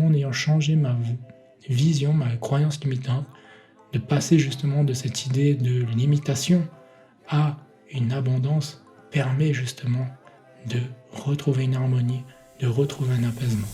justement en ayant changé ma vision, ma croyance limitante, de passer justement de cette idée de limitation à une abondance permet justement de retrouver une harmonie, de retrouver un apaisement.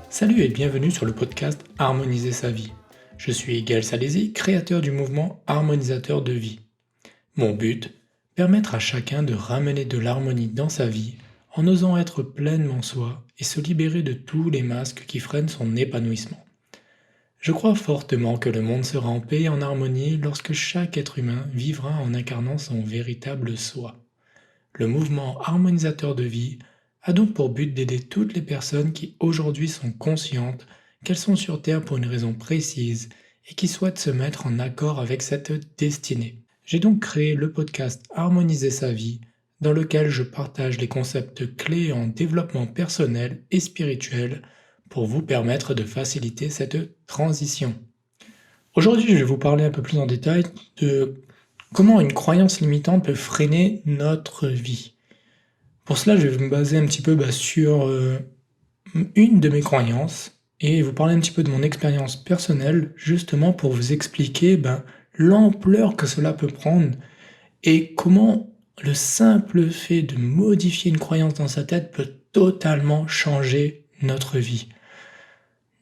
Salut et bienvenue sur le podcast Harmoniser sa vie. Je suis Gaël Salési, créateur du mouvement Harmonisateur de vie. Mon but, permettre à chacun de ramener de l'harmonie dans sa vie en osant être pleinement soi et se libérer de tous les masques qui freinent son épanouissement. Je crois fortement que le monde sera en paix et en harmonie lorsque chaque être humain vivra en incarnant son véritable soi. Le mouvement Harmonisateur de vie a donc pour but d'aider toutes les personnes qui aujourd'hui sont conscientes qu'elles sont sur Terre pour une raison précise et qui souhaitent se mettre en accord avec cette destinée. J'ai donc créé le podcast Harmoniser sa vie, dans lequel je partage les concepts clés en développement personnel et spirituel pour vous permettre de faciliter cette transition. Aujourd'hui, je vais vous parler un peu plus en détail de comment une croyance limitante peut freiner notre vie. Pour cela, je vais me baser un petit peu sur une de mes croyances et vous parler un petit peu de mon expérience personnelle, justement pour vous expliquer l'ampleur que cela peut prendre et comment le simple fait de modifier une croyance dans sa tête peut totalement changer notre vie.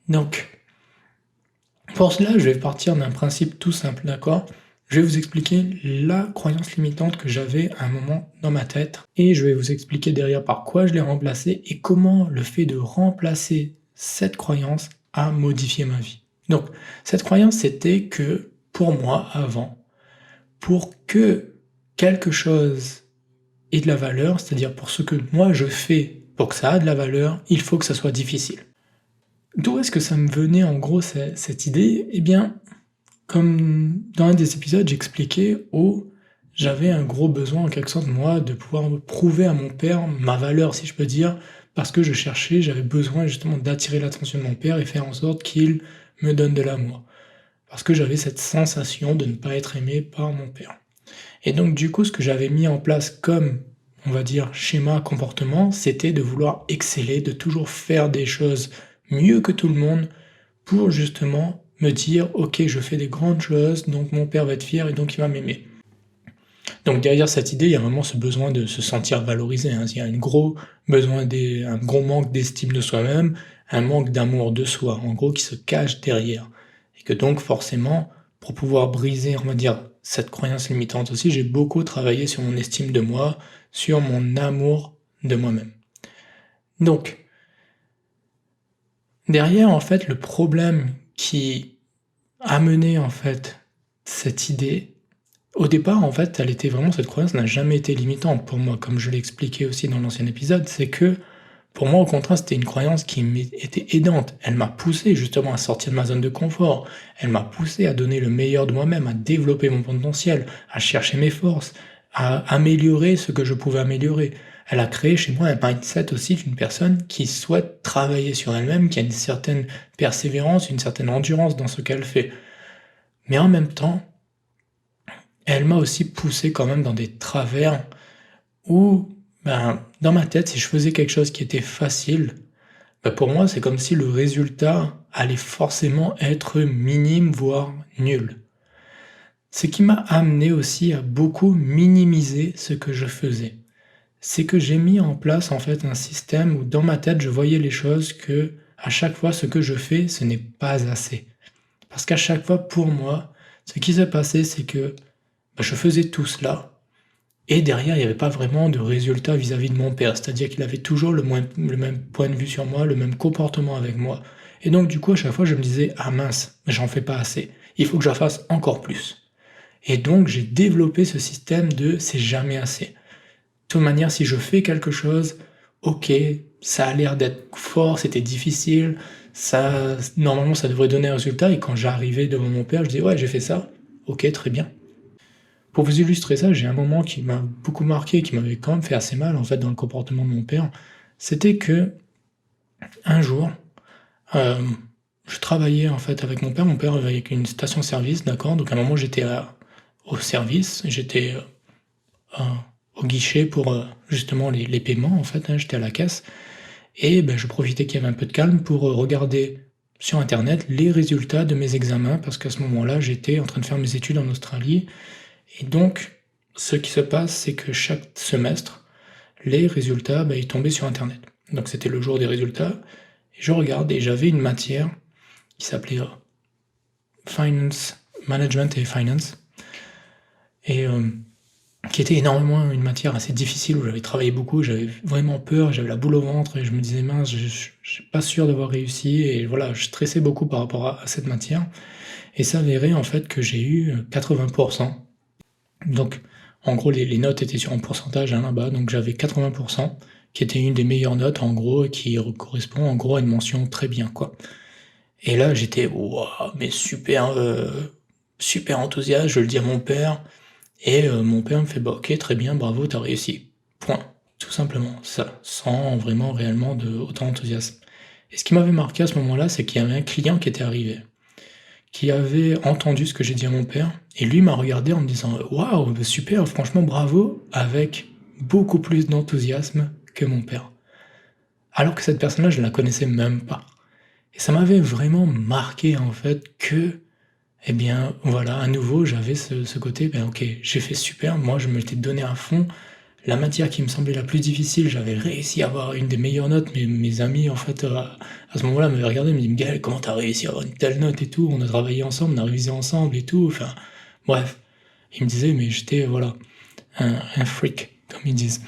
Donc, pour cela, je vais partir d'un principe tout simple, d'accord ? Je vais vous expliquer la croyance limitante que j'avais à un moment dans ma tête et je vais vous expliquer derrière par quoi je l'ai remplacée et comment le fait de remplacer cette croyance a modifié ma vie. Donc, cette croyance, c'était que pour moi, avant, pour que quelque chose ait de la valeur, c'est-à-dire pour ce que moi je fais pour que ça ait de la valeur, il faut que ça soit difficile. D'où est-ce que ça me venait en gros cette idée ? Eh bien, comme dans un des épisodes, j'expliquais où j'avais un gros besoin en quelque sorte, moi, de pouvoir prouver à mon père ma valeur, si je peux dire, parce que j'avais besoin justement d'attirer l'attention de mon père et faire en sorte qu'il me donne de l'amour. Parce que j'avais cette sensation de ne pas être aimé par mon père. Et donc du coup, ce que j'avais mis en place comme, on va dire, schéma comportement, c'était de vouloir exceller, de toujours faire des choses mieux que tout le monde pour justement me dire « Ok, je fais des grandes choses, donc mon père va être fier et donc il va m'aimer. » Donc derrière cette idée, il y a vraiment ce besoin de se sentir valorisé. Il y a un gros manque d'estime de soi-même, un manque d'amour de soi, en gros, qui se cache derrière. Et que donc forcément, pour pouvoir briser, on va dire, cette croyance limitante aussi, j'ai beaucoup travaillé sur mon estime de moi, sur mon amour de moi-même. Donc, derrière, en fait, le problème qui a mené, en fait, cette idée, au départ, en fait, cette croyance n'a jamais été limitante pour moi, comme je l'ai expliqué aussi dans l'ancien épisode, c'est que, pour moi, au contraire, c'était une croyance qui était aidante. Elle m'a poussé, justement, à sortir de ma zone de confort. Elle m'a poussé à donner le meilleur de moi-même, à développer mon potentiel, à chercher mes forces, à améliorer ce que je pouvais améliorer. Elle a créé chez moi un mindset aussi d'une personne qui souhaite travailler sur elle-même, qui a une certaine persévérance, une certaine endurance dans ce qu'elle fait. Mais en même temps, elle m'a aussi poussé quand même dans des travers où, dans ma tête, si je faisais quelque chose qui était facile, pour moi, c'est comme si le résultat allait forcément être minime, voire nul. Ce qui m'a amené aussi à beaucoup minimiser ce que je faisais. C'est que j'ai mis en place en fait un système où dans ma tête je voyais les choses que à chaque fois ce que je fais ce n'est pas assez. Parce qu'à chaque fois pour moi, ce qui s'est passé c'est que je faisais tout cela et derrière il n'y avait pas vraiment de résultat vis-à-vis de mon père. C'est-à-dire qu'il avait toujours le même point de vue sur moi, le même comportement avec moi. Et donc du coup à chaque fois je me disais ah mince, j'en fais pas assez, il faut que j'en fasse encore plus. Et donc j'ai développé ce système de c'est jamais assez. De toute manière, si je fais quelque chose, ok, ça a l'air d'être fort, c'était difficile, normalement ça devrait donner un résultat, et quand j'arrivais devant mon père, je disais ouais j'ai fait ça, ok très bien. Pour vous illustrer ça, j'ai un moment qui m'a beaucoup marqué, qui m'avait quand même fait assez mal en fait dans le comportement de mon père. C'était que un jour, euh, je travaillais en fait avec mon père. Mon père avait avec une station-service, d'accord. Donc à un moment j'étais au service, j'étais euh, au guichet pour justement les paiements en fait. Hein, j'étais à la caisse et ben, je profitais qu'il y avait un peu de calme pour regarder sur internet les résultats de mes examens parce qu'à ce moment-là j'étais en train de faire mes études en Australie. Et donc, ce qui se passe, c'est que chaque semestre, les résultats, bah, ils tombaient sur Internet. Donc c'était le jour des résultats, et je regarde, et j'avais une matière qui s'appelait Finance, Management et Finance, et qui était énormément une matière assez difficile, où j'avais travaillé beaucoup, j'avais vraiment peur, j'avais la boule au ventre, et je me disais, mince, je suis pas sûr d'avoir réussi, et voilà, je stressais beaucoup par rapport à cette matière, et ça avérait en fait que j'ai eu 80%. Donc, en gros, les notes étaient sur un pourcentage hein, là-bas, donc j'avais 80%, qui était une des meilleures notes en gros, et qui correspond en gros à une mention très bien, quoi. Et là, j'étais, waouh, mais super, super enthousiaste, je le dis à mon père, et mon père me fait, bah ok, très bien, bravo, t'as réussi. Point. Tout simplement, ça, sans vraiment réellement de autant d'enthousiasme. Et ce qui m'avait marqué à ce moment-là, c'est qu'il y avait un client qui était arrivé qui avait entendu ce que j'ai dit à mon père, et lui m'a regardé en me disant waouh, bah super, franchement bravo, avec beaucoup plus d'enthousiasme que mon père. Alors que cette personne-là, je ne la connaissais même pas. Et ça m'avait vraiment marqué en fait que, eh bien voilà, à nouveau, j'avais ce côté, ben ok, j'ai fait super, moi je m'étais donné à fond, la matière qui me semblait la plus difficile, j'avais réussi à avoir une des meilleures notes. Mes amis, en fait, à ce moment-là, m'avaient regardé, me disaient, Miguel, comment t'as réussi à avoir une telle note et tout? On a travaillé ensemble, on a révisé ensemble et tout. Enfin, bref. Ils me disaient, mais j'étais, voilà, un freak, comme ils disent.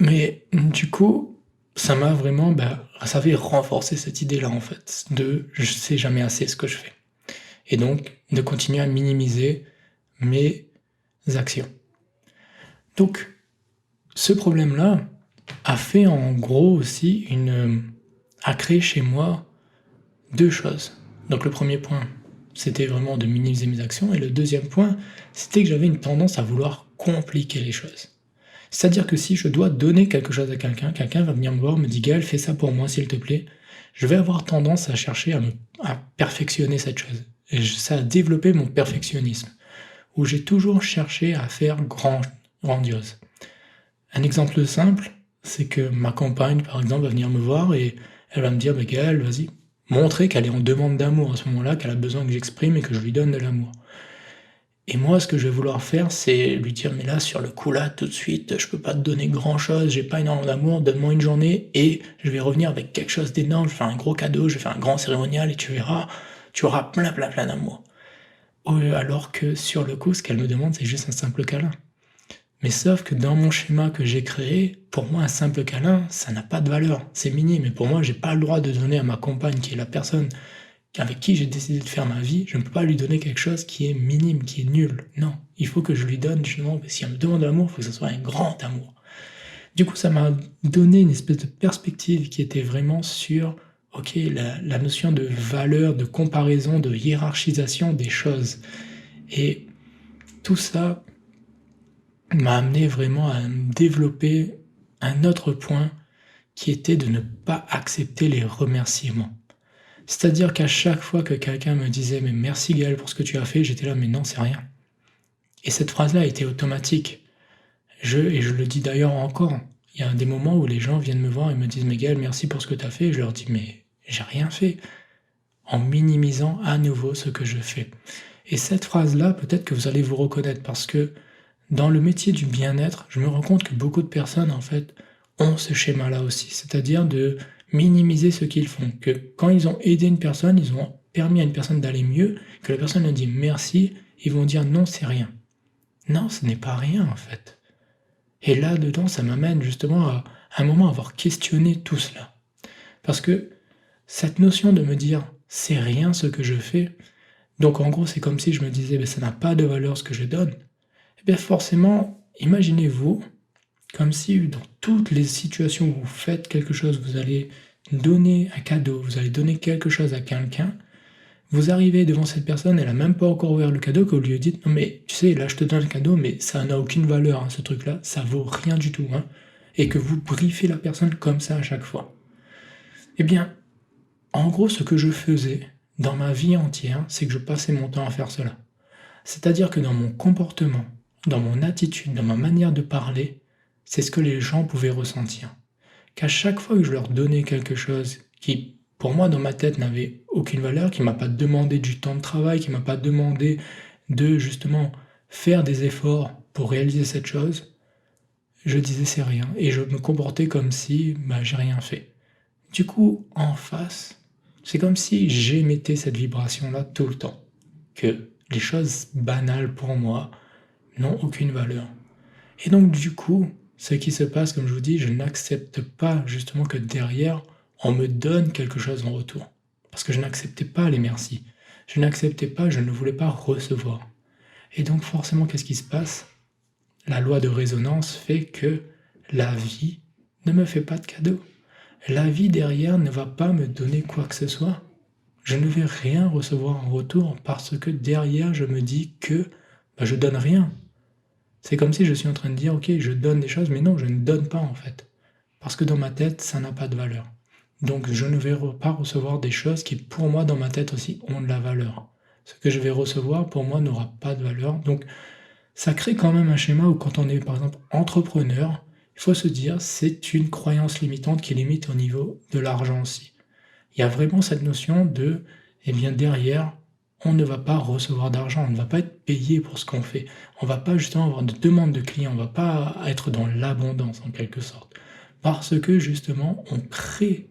Mais du coup, ça m'a vraiment, bah, ça avait renforcé cette idée-là, en fait, de je sais jamais assez ce que je fais. Et donc, de continuer à minimiser mes actions. Donc, ce problème-là a fait en gros aussi a créé chez moi deux choses. Donc le premier point, c'était vraiment de minimiser mes actions, et le deuxième point, c'était que j'avais une tendance à vouloir compliquer les choses. C'est-à-dire que si je dois donner quelque chose à quelqu'un, quelqu'un va venir me voir, me dit Gaël, fais ça pour moi s'il te plaît, je vais avoir tendance à chercher à perfectionner cette chose. Et ça a développé mon perfectionnisme, où j'ai toujours cherché à faire grandiose. Un exemple simple, c'est que ma compagne, par exemple, va venir me voir et elle va me dire, bah, Gaël, vas-y, montrer qu'elle est en demande d'amour à ce moment-là, qu'elle a besoin que j'exprime et que je lui donne de l'amour. Et moi, ce que je vais vouloir faire, c'est lui dire, mais là, sur le coup, là, tout de suite, je peux pas te donner grand-chose, j'ai pas énormément d'amour, donne-moi une journée et je vais revenir avec quelque chose d'énorme, je vais faire un gros cadeau, je vais faire un grand cérémonial et tu verras, tu auras plein, plein, plein d'amour. Alors que sur le coup, ce qu'elle me demande, c'est juste un simple câlin. Mais sauf que dans mon schéma que j'ai créé, pour moi, un simple câlin, ça n'a pas de valeur. C'est minime. Mais pour moi, j'ai pas le droit de donner à ma compagne, qui est la personne avec qui j'ai décidé de faire ma vie, je ne peux pas lui donner quelque chose qui est minime, qui est nul. Non. Il faut que je lui donne, justement, si elle me demande de l'amour, il faut que ce soit un grand amour. Du coup, ça m'a donné une espèce de perspective qui était vraiment sur, ok, la notion de valeur, de comparaison, de hiérarchisation des choses. Et tout ça m'a amené vraiment à développer un autre point qui était de ne pas accepter les remerciements. C'est-à-dire qu'à chaque fois que quelqu'un me disait mais merci Gaël pour ce que tu as fait, j'étais là mais non c'est rien. Et cette phrase-là était automatique. Et je le dis d'ailleurs encore. Il y a des moments où les gens viennent me voir et me disent mais Gaël merci pour ce que tu as fait. Et je leur dis mais j'ai rien fait. En minimisant à nouveau ce que je fais. Et cette phrase-là, peut-être que vous allez vous reconnaître parce que dans le métier du bien-être, je me rends compte que beaucoup de personnes, en fait, ont ce schéma-là aussi, c'est-à-dire de minimiser ce qu'ils font, que quand ils ont aidé une personne, ils ont permis à une personne d'aller mieux, que la personne leur dit merci, ils vont dire non, c'est rien. Non, ce n'est pas rien, en fait. Et là-dedans, ça m'amène justement à un moment à avoir questionné tout cela. Parce que cette notion de me dire c'est rien ce que je fais, donc en gros, c'est comme si je me disais ça n'a pas de valeur ce que je donne. Eh bien forcément, imaginez-vous comme si dans toutes les situations où vous faites quelque chose, vous allez donner un cadeau, vous allez donner quelque chose à quelqu'un, Vous arrivez devant cette personne, elle n'a même pas encore ouvert le cadeau, que vous lui dites: «Non mais tu sais, là je te donne le cadeau, mais ça n'a aucune valeur, hein, ce truc-là, ça vaut rien du tout, hein», et que vous briefez la personne comme ça à chaque fois. Eh bien, en gros, ce que je faisais dans ma vie entière, c'est que je passais mon temps à faire cela. C'est-à-dire que dans mon comportement, dans mon attitude, dans ma manière de parler, c'est ce que les gens pouvaient ressentir. Qu'à chaque fois que je leur donnais quelque chose qui, pour moi, dans ma tête, n'avait aucune valeur, qui m'a pas demandé du temps de travail, qui m'a pas demandé de justement faire des efforts pour réaliser cette chose, je disais c'est rien et je me comportais comme si j'ai rien fait. Du coup, en face, c'est comme si j'émettais cette vibration-là tout le temps, que les choses banales pour moi n'ont aucune valeur. Et donc du coup, ce qui se passe, comme je vous dis, je n'accepte pas justement que derrière, on me donne quelque chose en retour. Parce que je n'acceptais pas les merci. Je n'acceptais pas, je ne voulais pas recevoir. Et donc forcément, qu'est-ce qui se passe? La loi de résonance fait que la vie ne me fait pas de cadeau. La vie derrière ne va pas me donner quoi que ce soit. Je ne vais rien recevoir en retour parce que derrière, je me dis que je donne rien. C'est comme si je suis en train de dire: «OK, je donne des choses», mais non, je ne donne pas en fait. Parce que dans ma tête, ça n'a pas de valeur. Donc je ne vais pas recevoir des choses qui, pour moi, dans ma tête aussi, ont de la valeur. Ce que je vais recevoir, pour moi, n'aura pas de valeur. Donc ça crée quand même un schéma où quand on est, par exemple, entrepreneur, il faut se dire: c'est une croyance limitante qui limite au niveau de l'argent aussi. Il y a vraiment cette notion de, eh bien derrière, on ne va pas recevoir d'argent, on ne va pas être payé pour ce qu'on fait. On va pas justement avoir de demande de clients, on va pas être dans l'abondance en quelque sorte. Parce que justement, on crée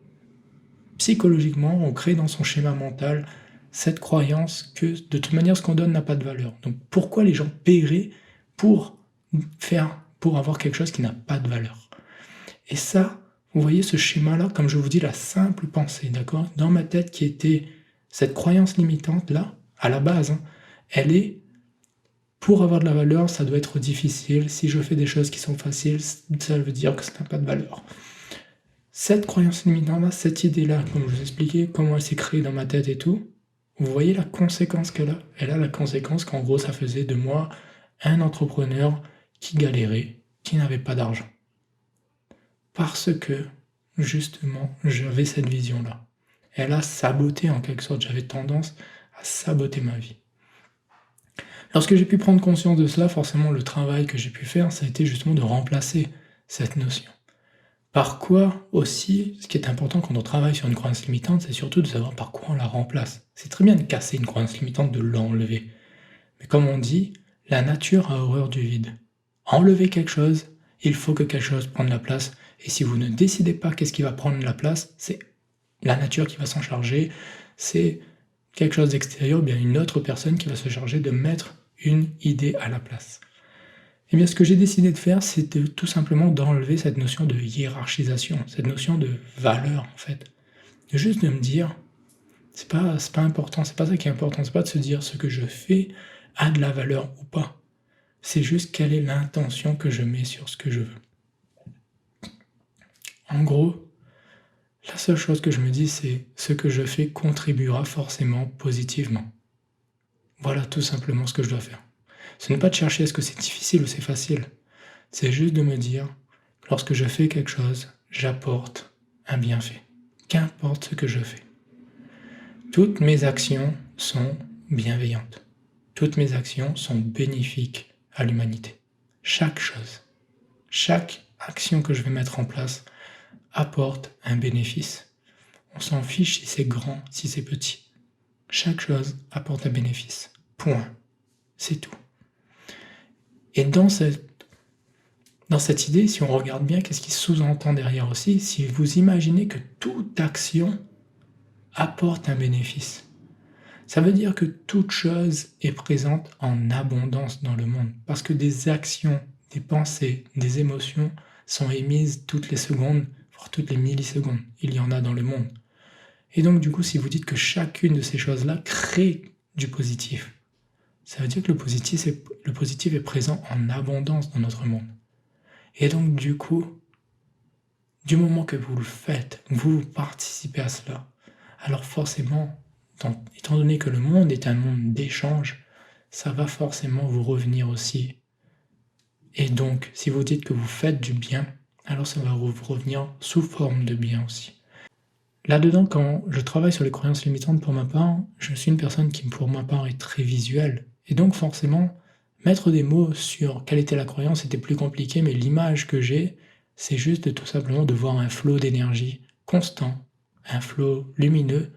psychologiquement, on crée dans son schéma mental cette croyance que de toute manière, ce qu'on donne n'a pas de valeur. Donc pourquoi les gens paieraient pour pour avoir quelque chose qui n'a pas de valeur? Et ça, vous voyez ce schéma-là, comme je vous dis, la simple pensée, d'accord? Dans ma tête qui était cette croyance limitante-là, à la base, hein, elle est: pour avoir de la valeur, ça doit être difficile. Si je fais des choses qui sont faciles, ça veut dire que ça n'a pas de valeur. Cette croyance limitante-là, cette idée-là, comme je vous expliquais, comment elle s'est créée dans ma tête et tout, vous voyez la conséquence qu'elle a? Elle a la conséquence qu'en gros, ça faisait de moi un entrepreneur qui galérait, qui n'avait pas d'argent. Parce que, justement, j'avais cette vision-là. Elle a saboté en quelque sorte, j'avais tendance à saboter ma vie. Lorsque j'ai pu prendre conscience de cela, forcément le travail que j'ai pu faire, ça a été justement de remplacer cette notion. Par quoi aussi, ce qui est important quand on travaille sur une croyance limitante, c'est surtout de savoir par quoi on la remplace. C'est très bien de casser une croyance limitante, de l'enlever. Mais comme on dit, la nature a horreur du vide. Enlever quelque chose, il faut que quelque chose prenne la place. Et si vous ne décidez pas qu'est-ce qui va prendre la place, c'est la nature qui va s'en charger, c'est quelque chose d'extérieur, bien une autre personne qui va se charger de mettre une idée à la place. Et bien ce que j'ai décidé de faire, c'est tout simplement d'enlever cette notion de hiérarchisation, cette notion de valeur en fait. Juste de me dire, c'est pas important, c'est pas ça qui est important, c'est pas de se dire ce que je fais a de la valeur ou pas. C'est juste quelle est l'intention que je mets sur ce que je veux. En gros, la seule chose que je me dis, c'est ce que je fais contribuera forcément positivement. Voilà tout simplement ce que je dois faire. Ce n'est pas de chercher est-ce que c'est difficile ou c'est facile. C'est juste de me dire, lorsque je fais quelque chose, j'apporte un bienfait. Qu'importe ce que je fais. Toutes mes actions sont bienveillantes. Toutes mes actions sont bénéfiques à l'humanité. Chaque chose, chaque action que je vais mettre en place apporte un bénéfice. On s'en fiche si c'est grand, si c'est petit. Chaque chose apporte un bénéfice. Point. C'est tout. Et dans cette idée, si on regarde bien, qu'est-ce qui sous-entend derrière aussi? Si vous imaginez que toute action apporte un bénéfice, ça veut dire que toute chose est présente en abondance dans le monde. Parce que des actions, des pensées, des émotions sont émises toutes les secondes, voire toutes les millisecondes. Il y en a dans le monde. Et donc du coup, si vous dites que chacune de ces choses-là crée du positif, ça veut dire que le positif est présent en abondance dans notre monde. Et donc du coup, du moment que vous le faites, vous participez à cela, alors forcément, étant donné que le monde est un monde d'échange, ça va forcément vous revenir aussi. Et donc, si vous dites que vous faites du bien, alors ça va vous revenir sous forme de bien aussi. Là-dedans, quand je travaille sur les croyances limitantes pour ma part, je suis une personne qui, pour ma part, est très visuelle. Et donc, forcément, mettre des mots sur quelle était la croyance était plus compliqué, mais l'image que j'ai, c'est juste tout simplement de voir un flot d'énergie constant, un flot lumineux,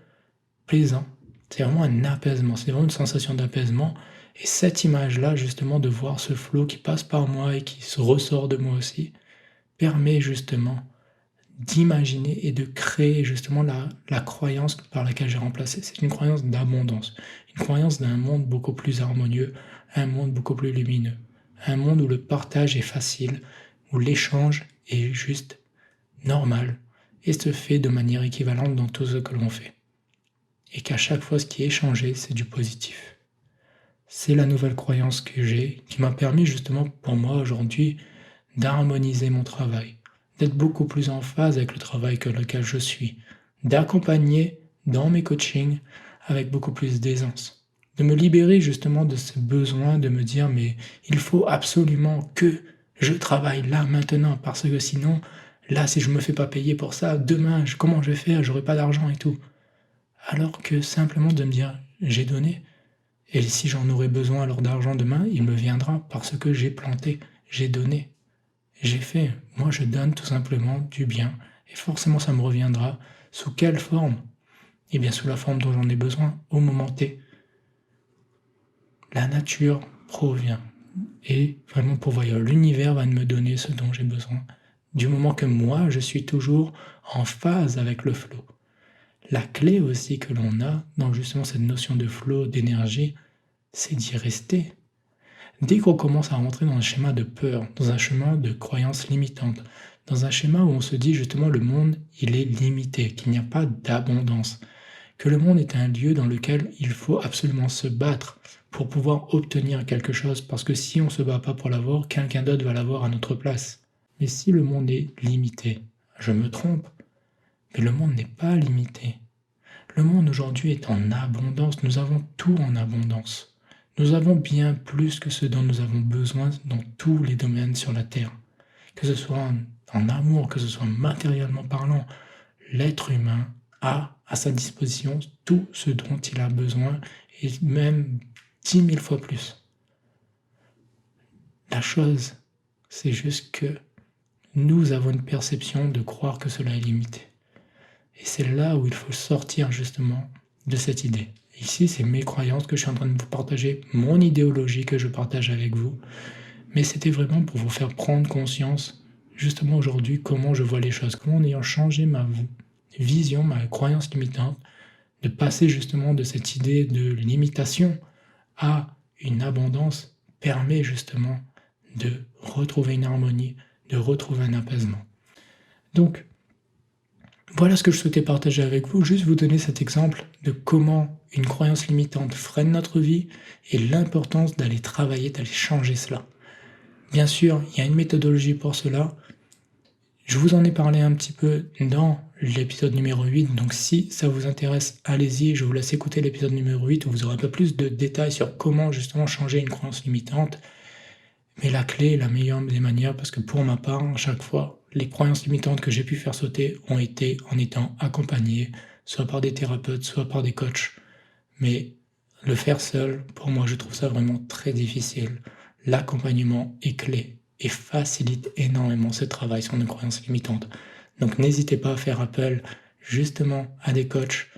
plaisant. C'est vraiment un apaisement, c'est vraiment une sensation d'apaisement. Et cette image-là, justement, de voir ce flot qui passe par moi et qui se ressort de moi aussi, permet justement d'imaginer et de créer justement la croyance par laquelle j'ai remplacé. C'est une croyance d'abondance, une croyance d'un monde beaucoup plus harmonieux, un monde beaucoup plus lumineux, un monde où le partage est facile, où l'échange est juste normal et se fait de manière équivalente dans tout ce que l'on fait. Et qu'à chaque fois ce qui est échangé, c'est du positif. C'est la nouvelle croyance que j'ai qui m'a permis justement pour moi aujourd'hui d'harmoniser mon travail, d'être beaucoup plus en phase avec le travail que lequel je suis, d'accompagner dans mes coachings avec beaucoup plus d'aisance, de me libérer justement de ce besoin de me dire mais il faut absolument que je travaille là maintenant parce que sinon là si je me fais pas payer pour ça demain comment je vais faire, j'aurai pas d'argent et tout. Alors que simplement de me dire j'ai donné et si j'en aurais besoin alors d'argent demain, il me viendra parce que j'ai planté, j'ai donné. J'ai fait, moi je donne tout simplement du bien, et forcément ça me reviendra. Sous quelle forme? Eh bien sous la forme dont j'en ai besoin, au moment T. La nature provient, et vraiment pourvoyeur, l'univers va me donner ce dont j'ai besoin, du moment que moi je suis toujours en phase avec le flot. La clé aussi que l'on a dans justement cette notion de flot, d'énergie, c'est d'y rester. Dès qu'on commence à rentrer dans un schéma de peur, dans un schéma de croyances limitantes, dans un schéma où on se dit justement le monde, il est limité, qu'il n'y a pas d'abondance, que le monde est un lieu dans lequel il faut absolument se battre pour pouvoir obtenir quelque chose, parce que si on ne se bat pas pour l'avoir, quelqu'un d'autre va l'avoir à notre place. Mais si le monde est limité, je me trompe, mais le monde n'est pas limité. Le monde aujourd'hui est en abondance, nous avons tout en abondance. Nous avons bien plus que ce dont nous avons besoin dans tous les domaines sur la Terre. Que ce soit en amour, que ce soit matériellement parlant, l'être humain a à sa disposition tout ce dont il a besoin et même 10 000 fois plus. La chose, c'est juste que nous avons une perception de croire que cela est limité. Et c'est là où il faut sortir justement de cette idée. Ici, c'est mes croyances que je suis en train de vous partager, mon idéologie que je partage avec vous. Mais c'était vraiment pour vous faire prendre conscience, justement aujourd'hui, comment je vois les choses, comment en ayant changé ma vision, ma croyance limitante, de passer justement de cette idée de limitation à une abondance, permet justement de retrouver une harmonie, de retrouver un apaisement. Donc, voilà ce que je souhaitais partager avec vous, juste vous donner cet exemple de comment une croyance limitante freine notre vie et l'importance d'aller travailler, d'aller changer cela. Bien sûr, il y a une méthodologie pour cela. Je vous en ai parlé un petit peu dans l'épisode numéro 8, donc si ça vous intéresse, allez-y, je vous laisse écouter l'épisode numéro 8 où vous aurez un peu plus de détails sur comment justement changer une croyance limitante. Mais la clé est la meilleure des manières parce que pour ma part, à chaque fois, les croyances limitantes que j'ai pu faire sauter ont été en étant accompagné, soit par des thérapeutes, soit par des coachs. Mais le faire seul, pour moi, je trouve ça vraiment très difficile. L'accompagnement est clé et facilite énormément ce travail sur nos croyances limitantes. Donc n'hésitez pas à faire appel justement à des coachs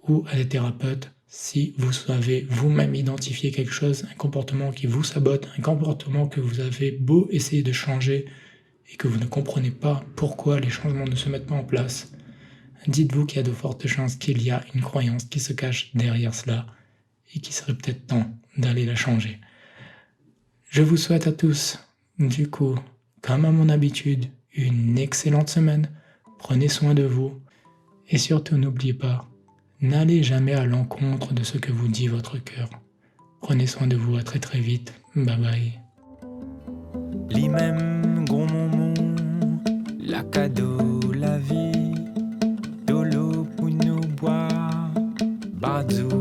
ou à des thérapeutes si vous savez vous-même identifier quelque chose, un comportement qui vous sabote, un comportement que vous avez beau essayer de changer et que vous ne comprenez pas pourquoi les changements ne se mettent pas en place, dites-vous qu'il y a de fortes chances qu'il y a une croyance qui se cache derrière cela et qu'il serait peut-être temps d'aller la changer. Je vous souhaite à tous, du coup, comme à mon habitude, une excellente semaine. Prenez soin de vous et surtout n'oubliez pas, n'allez jamais à l'encontre de ce que vous dit votre cœur. Prenez soin de vous, à très très vite. Bye bye. Li même gros momon, la cadeau, la vie, de l'eau pour nous boire, badou